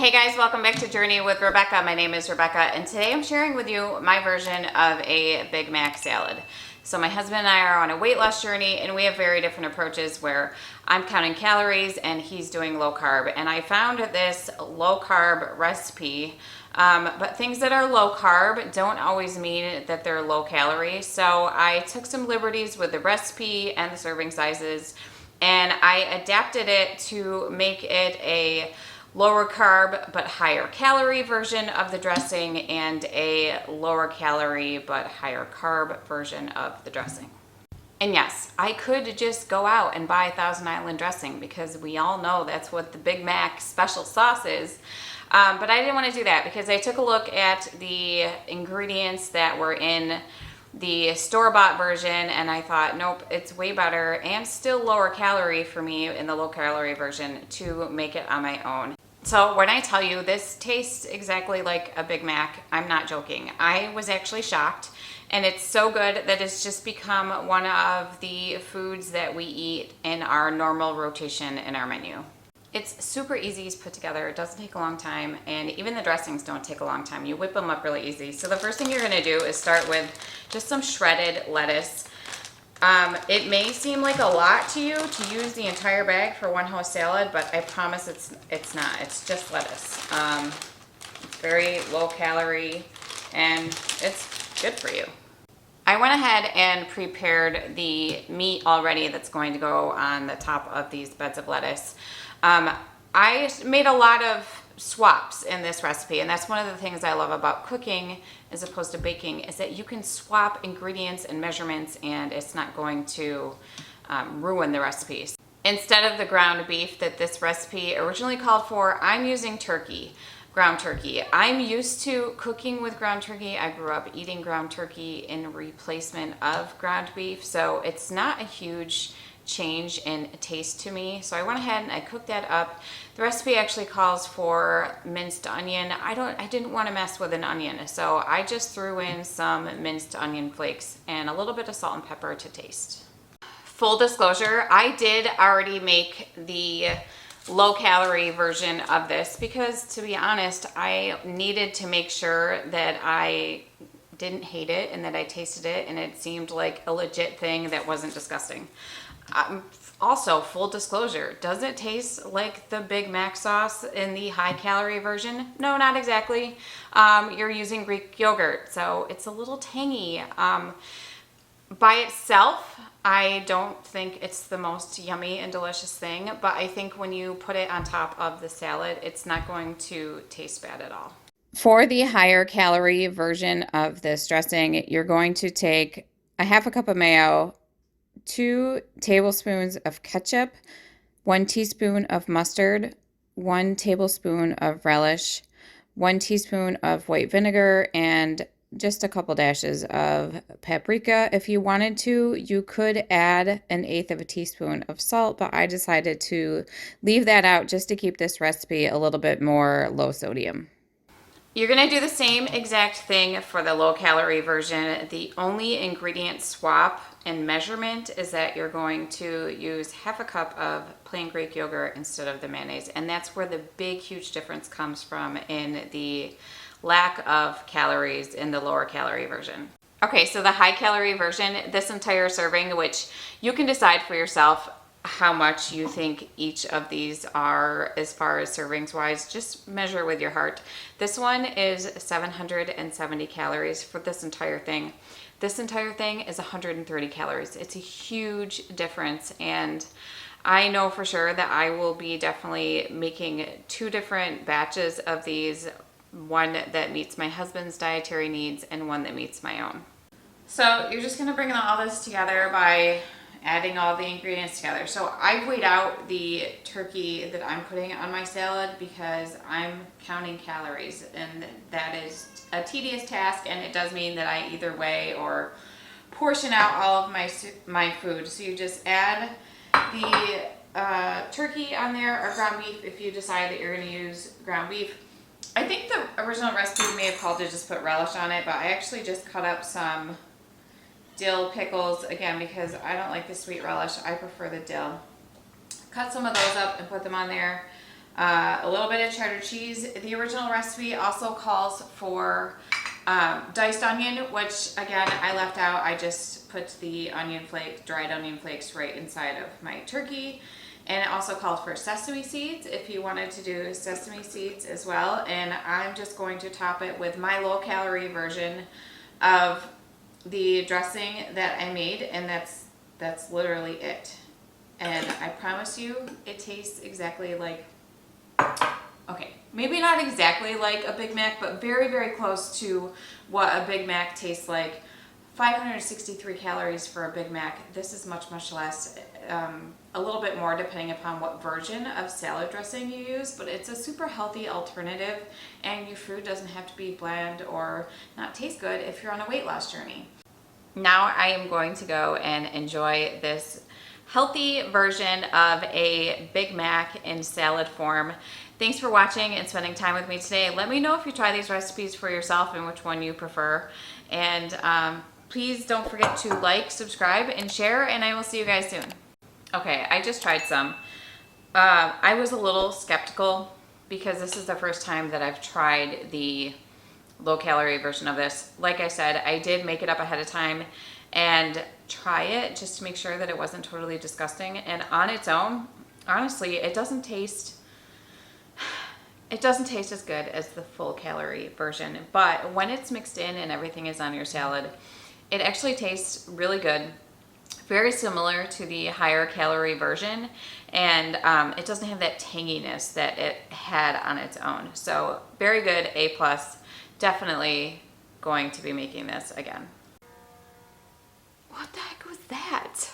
Hey guys, welcome back to Journey with Rebecca. My name is Rebecca, and today I'm sharing with you my version of a Big Mac salad. So my husband and I are on a weight loss journey, and we have very different approaches where I'm counting calories and he's doing low carb. And I found this low carb recipe, but things that are low carb don't always mean that they're low calorie. So I took some liberties with the recipe and the serving sizes, and I adapted it to make it a lower carb but higher calorie version of the dressing and a lower calorie but higher carb version of the dressing. And yes, I could just go out and buy Thousand Island dressing because we all know that's what the Big Mac special sauce is. But I didn't want to do that because I took a look at the ingredients that were in the store-bought version, and I thought, nope, it's way better and still lower calorie for me in the low calorie version to make it on my own. So when I tell you this tastes exactly like a Big Mac, I'm not joking. I was actually shocked, and it's so good that it's just become one of the foods that we eat in our normal rotation in our menu. It's super easy to put together. It doesn't take a long time, and even the dressings don't take a long time. You whip them up really easy. So the first thing you're gonna do is start with just some shredded lettuce. It may seem like a lot to you to use the entire bag for one whole salad, but I promise it's not. It's just lettuce. It's very low calorie, and it's good for you. I went ahead and prepared the meat already that's going to go on the top of these beds of lettuce. I made a lot of swaps in this recipe, and that's one of the things I love about cooking as opposed to baking, is that you can swap ingredients and measurements and it's not going to ruin the recipes. Instead of the ground beef that this recipe originally called for, I'm using ground turkey. I'm used to cooking with ground turkey. I grew up eating ground turkey in replacement of ground beef, so it's not a huge change in taste to me. So I went ahead and I cooked that up. The recipe actually calls for minced onion. I didn't want to mess with an onion, so I just threw in some minced onion flakes and a little bit of salt and pepper to taste. Full disclosure, I did already make the low calorie version of this because, to be honest, I needed to make sure that I didn't hate it and that I tasted it and it seemed like a legit thing that wasn't disgusting. Also, full disclosure, does it taste like the Big Mac sauce in the high calorie version? No, not exactly. You're using Greek yogurt, so it's a little tangy. By itself, I don't think it's the most yummy and delicious thing, but I think when you put it on top of the salad, it's not going to taste bad at all. For the higher calorie version of this dressing, you're going to take a half a cup of mayo, 2 tablespoons of ketchup, 1 teaspoon of mustard, 1 tablespoon of relish, 1 teaspoon of white vinegar, and just a couple dashes of paprika. If you wanted to, you could add 1/8 of a teaspoon of salt, but I decided to leave that out just to keep this recipe a little bit more low sodium. You're going to do the same exact thing for the low calorie version. The only ingredient swap and measurement is that you're going to use half a cup of plain Greek yogurt instead of the mayonnaise. And that's where the big, huge difference comes from in the lack of calories in the lower calorie version. Okay, so the high calorie version, this entire serving, which you can decide for yourself how much you think each of these are as far as servings wise, just measure with your heart. This one is 770 calories for this entire thing. This entire thing is 130 calories. It's a huge difference, and I know for sure that I will be definitely making 2 different batches of these, one that meets my husband's dietary needs and one that meets my own. So you're just gonna bring all this together by adding all the ingredients together. So I weighed out the turkey that I'm putting on my salad because I'm counting calories, and that is a tedious task, and it does mean that I either weigh or portion out all of my food. So you just add the turkey on there, or ground beef if you decide that you're going to use ground beef. I think the original recipe may have called to just put relish on it, but I actually just cut up some dill pickles, again, because I don't like the sweet relish. I prefer the dill. Cut some of those up and put them on there. a little bit of cheddar cheese. The original recipe also calls for diced onion, which again I left out. I just put the dried onion flakes right inside of my turkey. And it also calls for sesame seeds if you wanted to do sesame seeds as well. And I'm just going to top it with my low calorie version of the dressing that I made, and that's literally it. And I promise you it tastes exactly like, okay, maybe not exactly like a Big Mac, but very, very close to what a Big Mac tastes like. 563 calories for a Big Mac. This is much, much less, a little bit more depending upon what version of salad dressing you use, but it's a super healthy alternative, and your food doesn't have to be bland or not taste good if you're on a weight loss journey. Now I am going to go and enjoy this healthy version of a Big Mac in salad form. Thanks for watching and spending time with me today. Let me know if you try these recipes for yourself and which one you prefer. And please don't forget to like, subscribe, and share, and I will see you guys soon. Okay, I just tried some. I was a little skeptical because this is the first time that I've tried the low-calorie version of this. Like I said, I did make it up ahead of time and try it just to make sure that it wasn't totally disgusting. And on its own, honestly, it doesn't taste as good as the full-calorie version. But when it's mixed in and everything is on your salad, it actually tastes really good. Very similar to the higher calorie version, and it doesn't have that tanginess that it had on its own. So very good, A+. Definitely going to be making this again. What the heck was that?